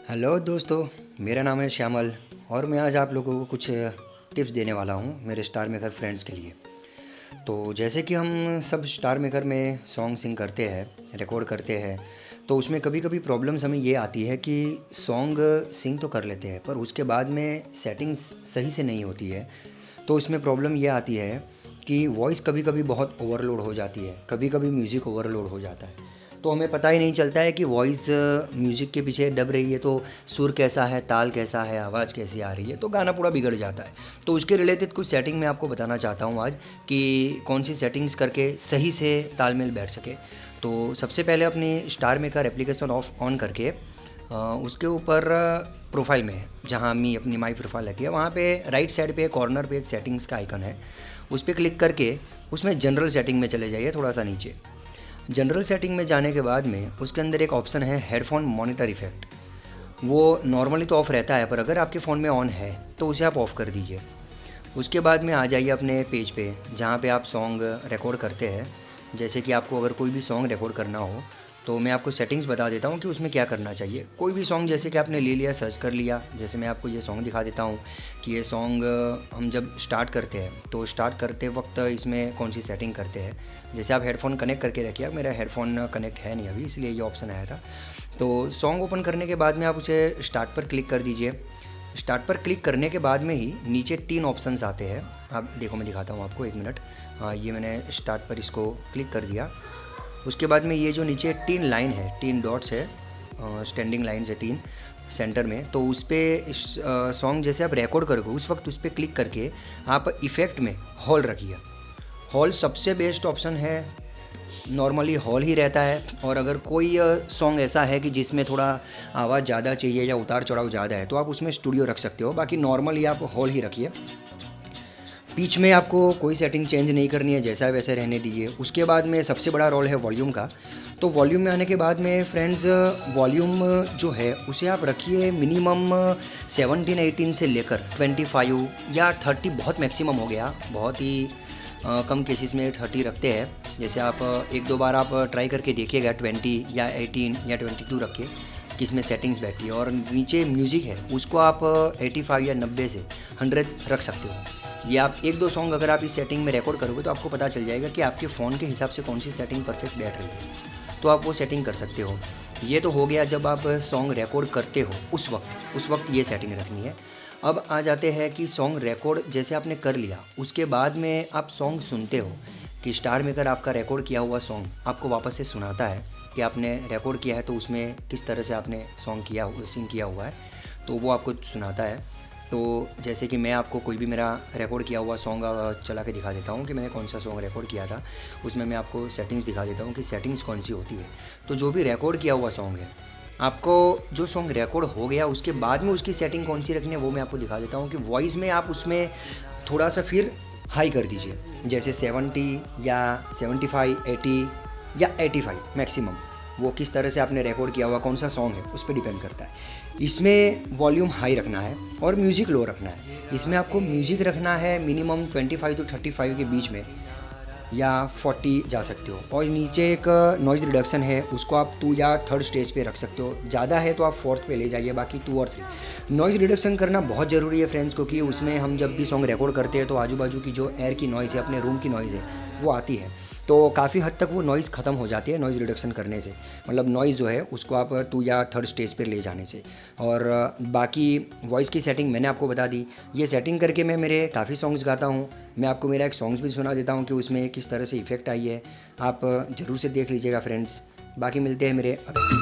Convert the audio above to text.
Hello दोस्तों, मेरा नाम है श्यामल और मैं आज आप लोगों को कुछ टिप्स देने वाला हूँ मेरे स्टार मेकर फ्रेंड्स के लिए। तो जैसे कि हम सब स्टार मेकर में सॉन्ग सिंग करते हैं, रिकॉर्ड करते हैं, तो उसमें कभी कभी प्रॉब्लम्स हमें ये आती है कि सॉन्ग सिंग तो कर लेते हैं पर उसके बाद में सेटिंग्स सही से नहीं होती है। तो उसमें प्रॉब्लम ये आती है कि वॉइस कभी कभी बहुत ओवरलोड हो जाती है, कभी कभी म्यूज़िक ओवरलोड हो जाता है। तो हमें पता ही नहीं चलता है कि वॉइस म्यूज़िक के पीछे दब रही है तो सुर कैसा है, ताल कैसा है, आवाज़ कैसी आ रही है, तो गाना पूरा बिगड़ जाता है। तो उसके रिलेटेड कुछ सेटिंग मैं आपको बताना चाहता हूँ आज कि कौन सी सेटिंग्स करके सही से तालमेल बैठ सके। तो सबसे पहले अपनी star maker application of on करके उसके ऊपर प्रोफाइल में जहाँ मी अपनी माई प्रोफाइल रहती है वहाँ पे राइट साइड पे कॉर्नर पे एक सेटिंग्स का आइकन है, उस पर क्लिक करके उसमें जनरल सेटिंग में चले जाइए। थोड़ा सा नीचे जनरल सेटिंग में जाने के बाद में उसके अंदर एक ऑप्शन है हेडफोन मॉनिटर इफेक्ट। वो नॉर्मली तो ऑफ़ रहता है पर अगर आपके फ़ोन में ऑन है तो उसे आप ऑफ़ कर दीजिए। उसके बाद में आ जाइए अपने पेज पे जहाँ पे आप सॉन्ग रिकॉर्ड करते हैं। जैसे कि आपको अगर कोई भी सॉन्ग रिकॉर्ड करना हो तो मैं आपको सेटिंग्स बता देता हूँ कि उसमें क्या करना चाहिए। कोई भी सॉन्ग जैसे कि आपने ले लिया, सर्च कर लिया, जैसे मैं आपको ये सॉन्ग दिखा देता हूँ कि ये सॉन्ग हम जब स्टार्ट करते हैं तो स्टार्ट करते वक्त इसमें कौन सी सेटिंग करते हैं। जैसे आप हेडफोन कनेक्ट करके रखिए, मेरा हेडफोन कनेक्ट है नहीं अभी इसलिए ये ऑप्शन आया था। तो सॉन्ग ओपन करने के बाद में आप उसे स्टार्ट पर क्लिक कर दीजिए। स्टार्ट पर क्लिक करने के बाद में ही नीचे 3 ऑप्शंस आते हैं। आप देखो, मैं दिखाता हूँ आपको, 1 मिनट। ये मैंने स्टार्ट पर इसको क्लिक कर दिया। उसके बाद में ये जो नीचे 3 लाइन है, 3 डॉट्स है, स्टैंडिंग लाइन्स है 3 सेंटर में, तो उस पर सॉन्ग जैसे आप रिकॉर्ड करोगे उस वक्त उस पर क्लिक करके आप इफ़ेक्ट में हॉल रखिए। हॉल सबसे बेस्ट ऑप्शन है, नॉर्मली हॉल ही रहता है। और अगर कोई सॉन्ग ऐसा है कि जिसमें थोड़ा आवाज़ ज़्यादा चाहिए या उतार चढ़ाव ज़्यादा है तो आप उसमें स्टूडियो रख सकते हो, बाकी नॉर्मली आप हॉल ही रखिए। पिच में आपको कोई सेटिंग चेंज नहीं करनी है, जैसा है वैसे रहने दीजिए। उसके बाद में सबसे बड़ा रोल है वॉल्यूम का। तो वॉल्यूम में आने के बाद में फ्रेंड्स, वॉल्यूम जो है उसे आप रखिए मिनिमम 17-18 से लेकर 25 या 30, बहुत मैक्सिमम हो गया। बहुत ही कम केसेस में 30 रखते हैं। जैसे आप 1-2 बार आप ट्राई करके देखिएगा 20 या 18 या 22 रख के कि इसमें सेटिंग्स बैठी है। और नीचे म्यूज़िक है उसको आप 85 या 90 से 100 रख सकते हो। ये आप 1-2 सॉन्ग अगर आप इस सेटिंग में रिकॉर्ड करोगे तो आपको पता चल जाएगा कि आपके फ़ोन के हिसाब से कौन सी सेटिंग परफेक्ट बैठ रही है, तो आप वो सेटिंग कर सकते हो। ये तो हो गया जब आप सॉन्ग रिकॉर्ड करते हो उस वक्त ये सेटिंग रखनी है। अब आ जाते हैं कि सॉन्ग रिकॉर्ड जैसे आपने कर लिया, उसके बाद में आप सॉन्ग सुनते हो कि स्टार मेकर आपका रिकॉर्ड किया हुआ सॉन्ग आपको वापस से सुनाता है कि आपने रिकॉर्ड किया है तो उसमें किस तरह से आपने सॉन्ग किया, सिंग किया हुआ है, तो वो आपको सुनाता है। तो जैसे कि मैं आपको कोई भी मेरा रिकॉर्ड किया हुआ सॉन्ग चला के दिखा देता हूँ कि मैंने कौन सा सॉन्ग रिकॉर्ड किया था। उसमें मैं आपको सेटिंग्स दिखा देता हूँ कि सेटिंग्स कौन सी होती है। तो जो भी रिकॉर्ड किया हुआ सॉन्ग है, आपको जो सॉन्ग रिकॉर्ड हो गया उसके बाद में उसकी सेटिंग कौन सी रखनी है वो मैं आपको दिखा देता हूँ कि वॉइस में आप उसमें थोड़ा सा फिर हाई कर दीजिए, जैसे 70 या 75, 80 या 85 मैक्सिमम। वो किस तरह से आपने रिकॉर्ड किया हुआ, कौन सा सॉन्ग है, उस पर डिपेंड करता है। इसमें वॉल्यूम हाई रखना है और म्यूज़िक लो रखना है। इसमें आपको म्यूज़िक रखना है मिनिमम 25 to 35 के बीच में, या 40 जा सकते हो। और नीचे एक नॉइज़ रिडक्शन है, उसको आप 2 या 3rd स्टेज पे रख सकते हो। ज़्यादा है तो आप 4th पे ले जाइए, बाकी 2 और 3। नॉइज़ रिडक्शन करना बहुत ज़रूरी है फ्रेंड्स, क्योंकि उसमें हम जब भी सॉन्ग रिकॉर्ड करते हैं तो आजू बाजू की जो एयर की नॉइज़ है, अपने रूम की नॉइज़ है, वो आती है। तो काफ़ी हद तक वो नॉइज़ ख़त्म हो जाती है नॉइज़ रिडक्शन करने से, मतलब नॉइज़ जो है उसको आप 2 या 3rd स्टेज पर ले जाने से। और बाकी वॉइस की सेटिंग मैंने आपको बता दी। ये सेटिंग करके मैं मेरे काफ़ी सॉन्ग्स गाता हूँ। मैं आपको मेरा एक सॉन्ग्स भी सुना देता हूँ कि उसमें किस तरह से इफ़ेक्ट आई है। आप ज़रूर से देख लीजिएगा फ्रेंड्स। बाकी मिलते हैं मेरे